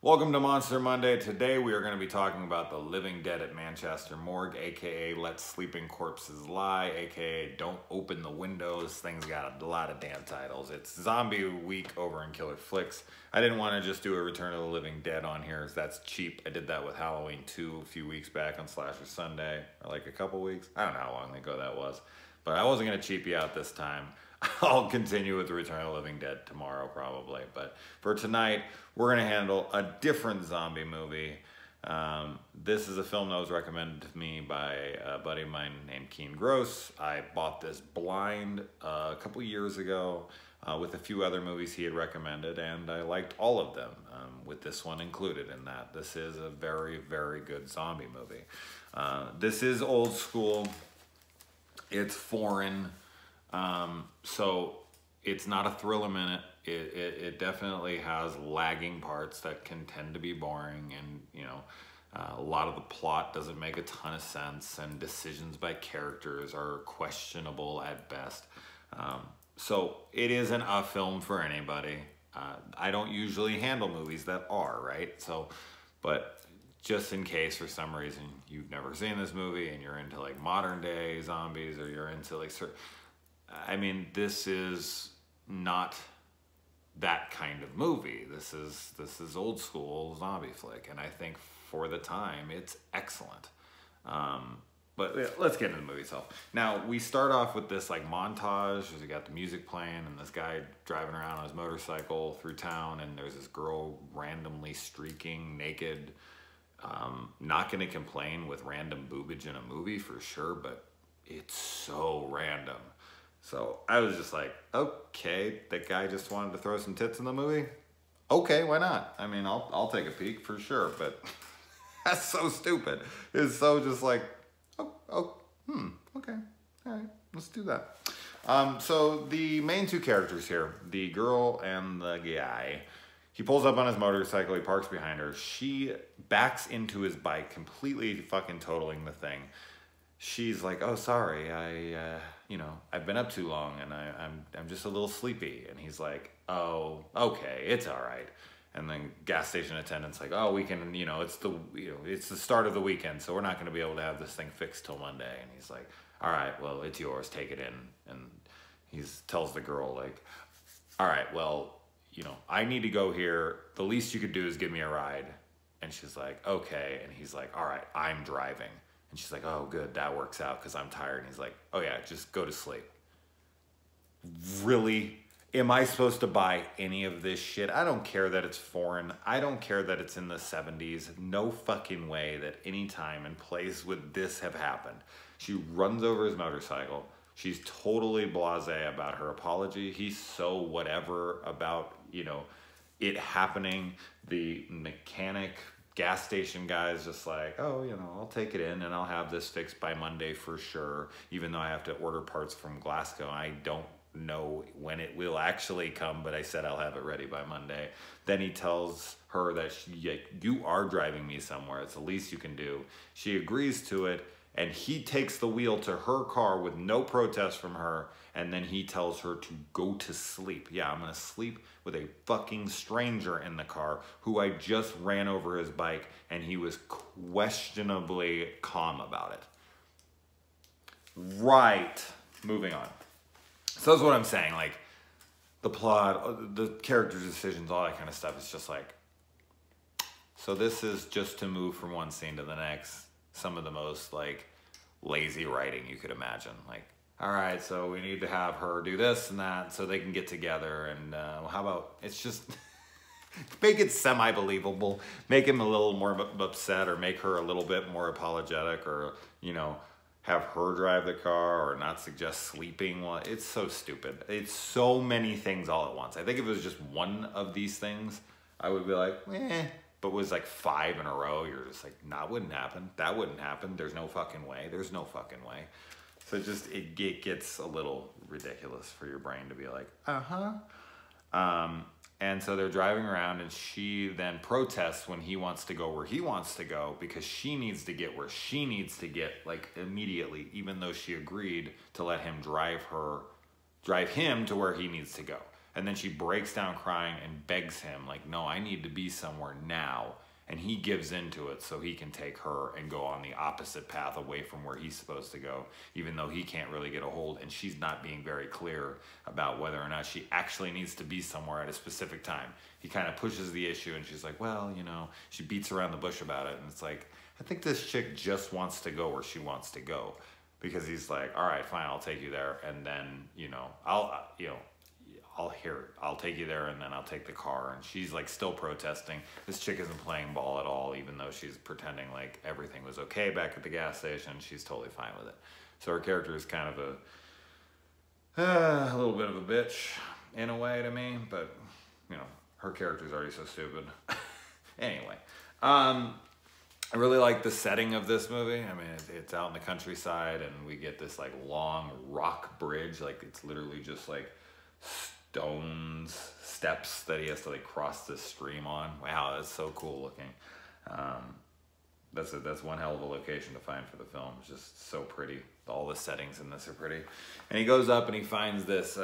Welcome to Monster Monday. Today we are going to be talking about the living dead at Manchester Morgue, aka Let Sleeping Corpses Lie, aka Don't Open the Windows. Thing's got a lot of damn titles. It's Zombie Week over in Killer Flicks. I didn't want to just do a Return of the Living Dead on here, as that's cheap. I did that with Halloween 2 a few weeks back on Slasher Sunday, or like a couple weeks. I don't know how long ago that was. But I wasn't going to cheap you out this time. I'll continue with the Return of the Living Dead tomorrow probably. But for tonight, we're going to handle a different zombie movie. This is a film that was recommended to me by a buddy of mine named Keen Gross. I bought this blind a couple years ago with a few other movies he had recommended, and I liked all of them, with this one included in that. This is a very, very good zombie movie. This is old school. It's foreign. So it's not a thrill a minute. It definitely has lagging parts that can tend to be boring, and a lot of the plot doesn't make a ton of sense, and decisions by characters are questionable at best. So it isn't a film for anybody. I don't usually handle movies that are, right? So, but just in case for some reason you've never seen this movie and you're into like modern day zombies, or you're into like I mean, this is not that kind of movie. This is old school zombie flick, and I think for the time it's excellent. But yeah, let's get into the movie itself. Now we start off with this like montage. We got the music playing and this guy driving around on his motorcycle through town, and there's this girl randomly streaking naked. Not gonna complain with random boobage in a movie for sure, but it's so random. So I was just like, okay, that guy just wanted to throw some tits in the movie? Okay, why not? I mean, I'll take a peek for sure, but that's so stupid. It's so just like, okay, all right, let's do that. So the main two characters here, the girl and the guy, he pulls up on his motorcycle, he parks behind her. She backs into his bike, completely fucking totaling the thing. She's like, oh, sorry, I've been up too long and I'm just a little sleepy. And he's like, oh, okay, it's all right. And then gas station attendant's like, oh, we can, it's the start of the weekend, so we're not going to be able to have this thing fixed till Monday. And he's like, all right, well, it's yours, take it in. And he tells the girl like, all right, well, I need to go here. The least you could do is give me a ride. And she's like, okay. And he's like, all right, I'm driving. And she's like, oh, good, that works out because I'm tired. And he's like, oh, yeah, just go to sleep. Really? Am I supposed to buy any of this shit? I don't care that it's foreign. I don't care that it's in the 70s. No fucking way that any time and place would this have happened. She runs over his motorcycle. She's totally blasé about her apology. He's so whatever about, it happening. The mechanic gas station guy's just like, oh, I'll take it in and I'll have this fixed by Monday for sure, even though I have to order parts from Glasgow. I don't know when it will actually come, but I said I'll have it ready by Monday. Then he tells her that you are driving me somewhere. It's the least you can do. She agrees to it, and he takes the wheel to her car with no protest from her, and then he tells her to go to sleep. Yeah, I'm gonna sleep with a fucking stranger in the car who I just ran over his bike, and he was questionably calm about it. Right, moving on. So that's what I'm saying, like, the plot, the character decisions, all that kind of stuff is just like, so this is just to move from one scene to the next. Some of the most, like, lazy writing you could imagine. Like, all right, so we need to have her do this and that so they can get together, and how about, it's just, make it semi-believable, make him a little more upset, or make her a little bit more apologetic, or, have her drive the car, or not suggest sleeping. Well, it's so stupid. It's so many things all at once. I think if it was just one of these things, I would be like, eh. But it was like 5 in a row. You're just like, nah, it wouldn't happen. That wouldn't happen. There's no fucking way. There's no fucking way. So it gets a little ridiculous for your brain to be like, and so they're driving around, and she then protests when he wants to go where he wants to go, because she needs to get where she needs to get, like, immediately, even though she agreed to let him drive him to where he needs to go. And then she breaks down crying and begs him, like, no, I need to be somewhere now. And he gives into it so he can take her and go on the opposite path away from where he's supposed to go, even though he can't really get a hold, and she's not being very clear about whether or not she actually needs to be somewhere at a specific time. He kind of pushes the issue, and she's like, well, you know, she beats around the bush about it, and it's like, I think this chick just wants to go where she wants to go, because he's like, all right, fine, I'll take you there, and then, you know, I'll take you there, and then I'll take the car. And she's like still protesting. This chick isn't playing ball at all, even though she's pretending like everything was okay back at the gas station. She's totally fine with it. So her character is kind of a little bit of a bitch in a way to me, but you know, her character's already so stupid. Anyway, I really like the setting of this movie. I mean, it's out in the countryside, and we get this like long rock bridge. Like it's literally just like steps that he has to like cross this stream on. Wow, that's so cool looking. That's one hell of a location to find for the film. It's just so pretty. All the settings in this are pretty. And he goes up and he finds this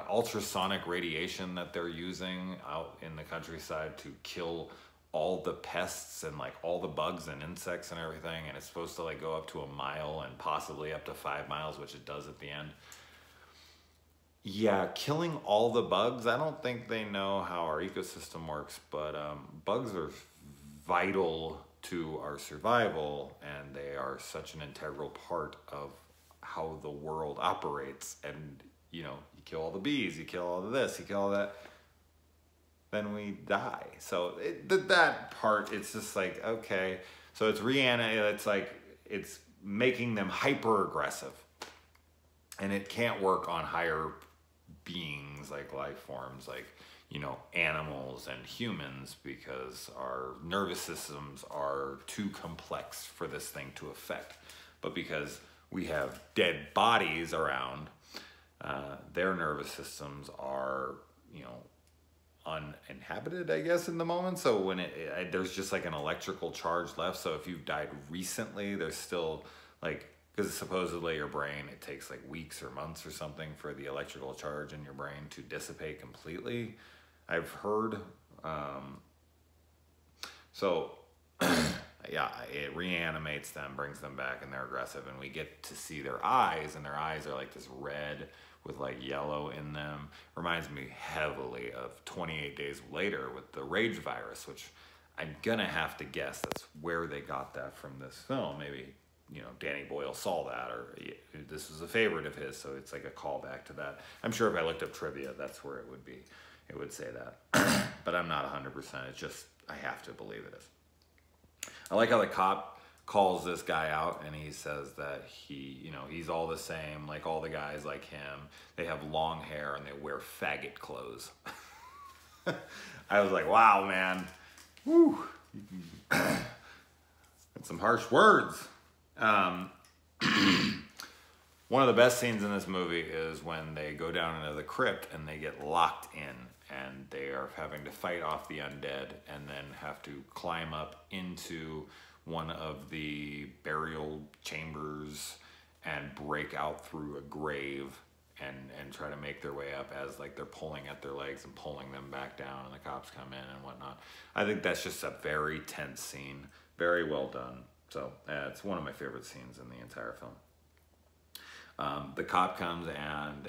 ultrasonic radiation that they're using out in the countryside to kill all the pests and like all the bugs and insects and everything. And it's supposed to like go up to 1 mile and possibly up to 5 miles, which it does at the end. Yeah, killing all the bugs. I don't think they know how our ecosystem works, but bugs are vital to our survival, and they are such an integral part of how the world operates. And, you know, you kill all the bees, you kill all of this, you kill all that, then we die. So that part, it's just like, okay. So it's it's like, it's making them hyper aggressive. And it can't work on higher beings, like life forms, like, you know, animals and humans, because our nervous systems are too complex for this thing to affect. But because we have dead bodies around, their nervous systems are, you know, uninhabited, I guess, in the moment. So when there's just like an electrical charge left. So if you've died recently, there's still like, because supposedly your brain, it takes like weeks or months or something for the electrical charge in your brain to dissipate completely, I've heard. So yeah, it reanimates them, brings them back, and they're aggressive. And we get to see their eyes, and their eyes are like this red with like yellow in them. Reminds me heavily of 28 Days Later with the rage virus, which I'm gonna have to guess that's where they got that from this film. Maybe, you know, Danny Boyle saw that, or this was a favorite of his, so it's like a callback to that. I'm sure if I looked up trivia, that's where it would be. It would say that. But I'm not 100%. It's just, I have to believe it is. I like how the cop calls this guy out, and he says that he, you know, he's all the same, like all the guys like him. They have long hair, and they wear faggot clothes. I was like, wow, man. Woo. That's some harsh words. One of the best scenes in this movie is when they go down into the crypt and they get locked in, and they are having to fight off the undead, and then have to climb up into one of the burial chambers and break out through a grave and try to make their way up as like they're pulling at their legs and pulling them back down, and the cops come in and whatnot. I think that's just a very tense scene, very well done. So it's one of my favorite scenes in the entire film. The cop comes, and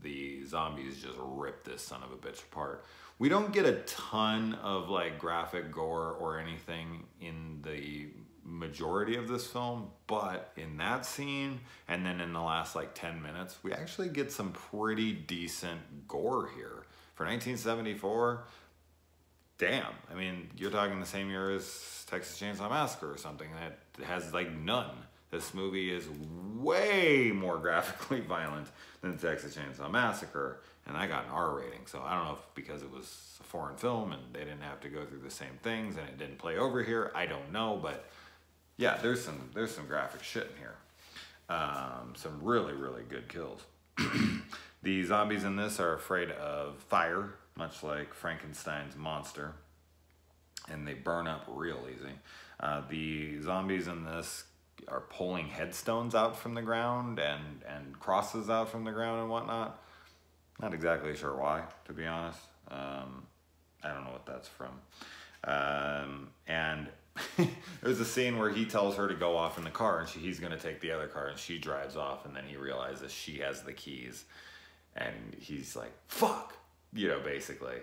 the zombies just rip this son of a bitch apart. We don't get a ton of like graphic gore or anything in the majority of this film, but in that scene and then in the last like 10 minutes, we actually get some pretty decent gore here. For 1974, damn. I mean, you're talking the same year as Texas Chainsaw Massacre or something that has like none. This movie is way more graphically violent than Texas Chainsaw Massacre, and I got an R rating. So I don't know if because it was a foreign film and they didn't have to go through the same things and it didn't play over here. I don't know, but yeah, there's some graphic shit in here. Some really, really good kills. The zombies in this are afraid of fire, much like Frankenstein's monster, and they burn up real easy. The zombies in this are pulling headstones out from the ground and crosses out from the ground and whatnot. Not exactly sure why, to be honest. I don't know what that's from. And there's a scene where he tells her to go off in the car, and he's going to take the other car, and she drives off, and then he realizes she has the keys, and he's like, fuck, you know, basically.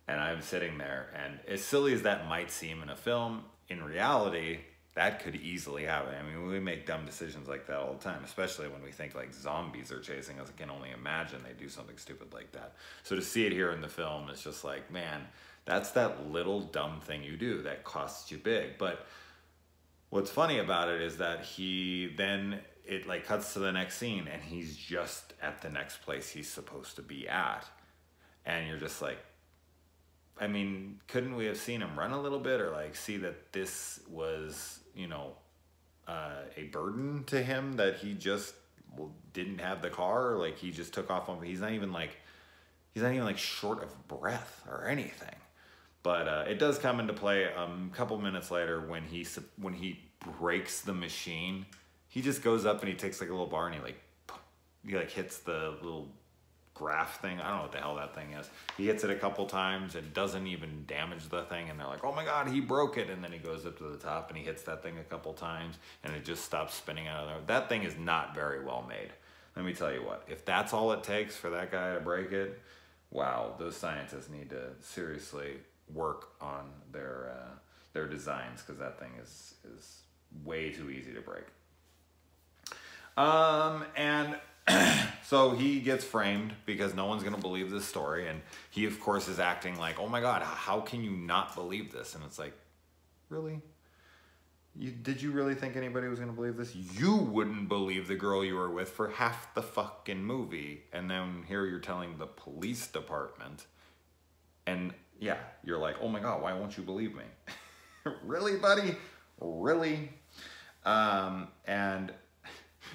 And I'm sitting there, and as silly as that might seem in a film, in reality, that could easily happen. I mean, we make dumb decisions like that all the time, especially when we think like zombies are chasing us. I can only imagine they do something stupid like that. So to see it here in the film, it's just like, man, that's that little dumb thing you do that costs you big. But what's funny about it is that it like cuts to the next scene, and he's just at the next place he's supposed to be at. And you're just like, I mean, couldn't we have seen him run a little bit, or like see that this was, you know, a burden to him, that he just didn't have the car, or like he just took off on, he's not even like short of breath or anything. But it does come into play a couple minutes later when he breaks the machine. He just goes up and he takes like a little bar, and he hits the little graph thing. I don't know what the hell that thing is. He hits it a couple times and doesn't even damage the thing, and they're like, oh my god, he broke it. And then he goes up to the top and he hits that thing a couple times, and it just stops spinning out of there. That thing is not very well made. Let me tell you what, if that's all it takes for that guy to break it, wow, those scientists need to seriously work on their designs, because that thing is way too easy to break. And so he gets framed because no one's going to believe this story. And he, of course, is acting like, oh my God, how can you not believe this? And it's like, really? Did you really think anybody was going to believe this? You wouldn't believe the girl you were with for half the fucking movie. And then here you're telling the police department. And yeah, you're like, oh my God, why won't you believe me? Really, buddy? Really? And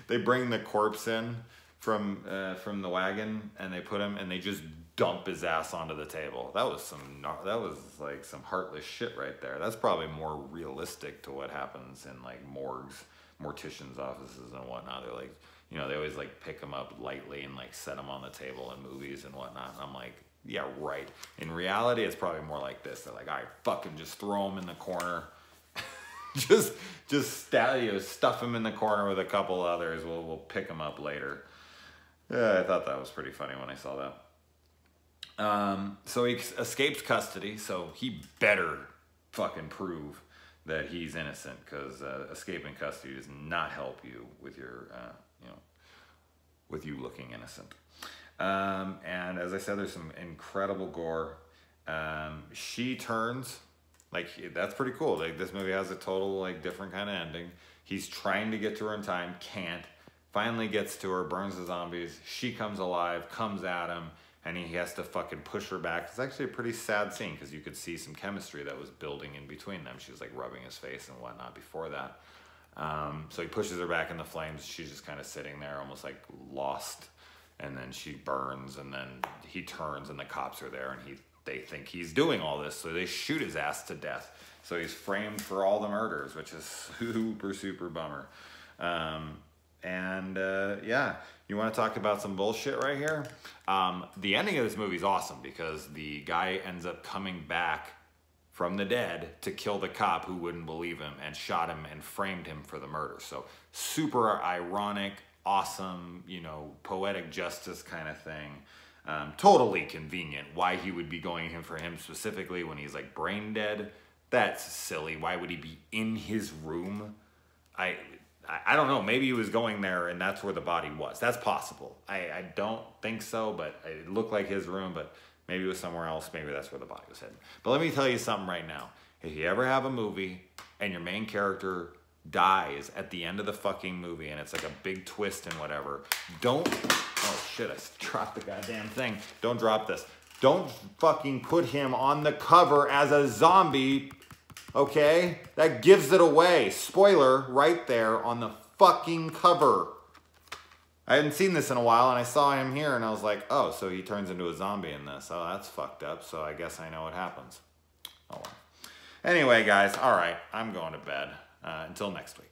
they bring the corpse in from the wagon, and they put him, and they just dump his ass onto the table. That was like some heartless shit right there. That's probably more realistic to what happens in like morgues, morticians' offices and whatnot. They're like, you know, they always like pick them up lightly and like set them on the table in movies and whatnot. And I'm like, yeah, right. In reality, it's probably more like this. They're like, all right, fucking just throw him in the corner. just stuff him in the corner with a couple others. We'll pick him up later. Yeah, I thought that was pretty funny when I saw that. So he escapes custody, so he better fucking prove that he's innocent, because escaping custody does not help you with your, with you looking innocent. And as I said, there's some incredible gore. She turns, like, that's pretty cool. Like, this movie has a total, like, different kind of ending. He's trying to get to her in time, can't. Finally gets to her, burns the zombies. She comes alive, comes at him, and he has to fucking push her back. It's actually a pretty sad scene, because you could see some chemistry that was building in between them. She was, like, rubbing his face and whatnot before that. So he pushes her back in the flames. She's just kind of sitting there, almost, like, lost. And then she burns, and then he turns, and the cops are there, and they think he's doing all this, so they shoot his ass to death. So he's framed for all the murders, which is super, super bummer. Yeah, you want to talk about some bullshit right here? The ending of this movie is awesome, because the guy ends up coming back from the dead to kill the cop who wouldn't believe him and shot him and framed him for the murder. So super ironic, awesome, you know, poetic justice kind of thing. Totally convenient why he would be going for him specifically when he's like brain dead. That's silly. Why would he be in his room? I don't know. Maybe he was going there and that's where the body was. That's possible. I don't think so, but it looked like his room, but maybe it was somewhere else. Maybe that's where the body was hidden. But let me tell you something right now. If you ever have a movie and your main character dies at the end of the fucking movie and it's like a big twist and whatever, oh shit, I dropped the goddamn thing. Don't drop this. Don't fucking put him on the cover as a zombie, okay? That gives it away. Spoiler right there on the fucking cover. I hadn't seen this in a while, and I saw him here, and I was like, oh, so he turns into a zombie in this. Oh, that's fucked up, so I guess I know what happens. Oh well. Anyway, guys, all right, I'm going to bed. Until next week.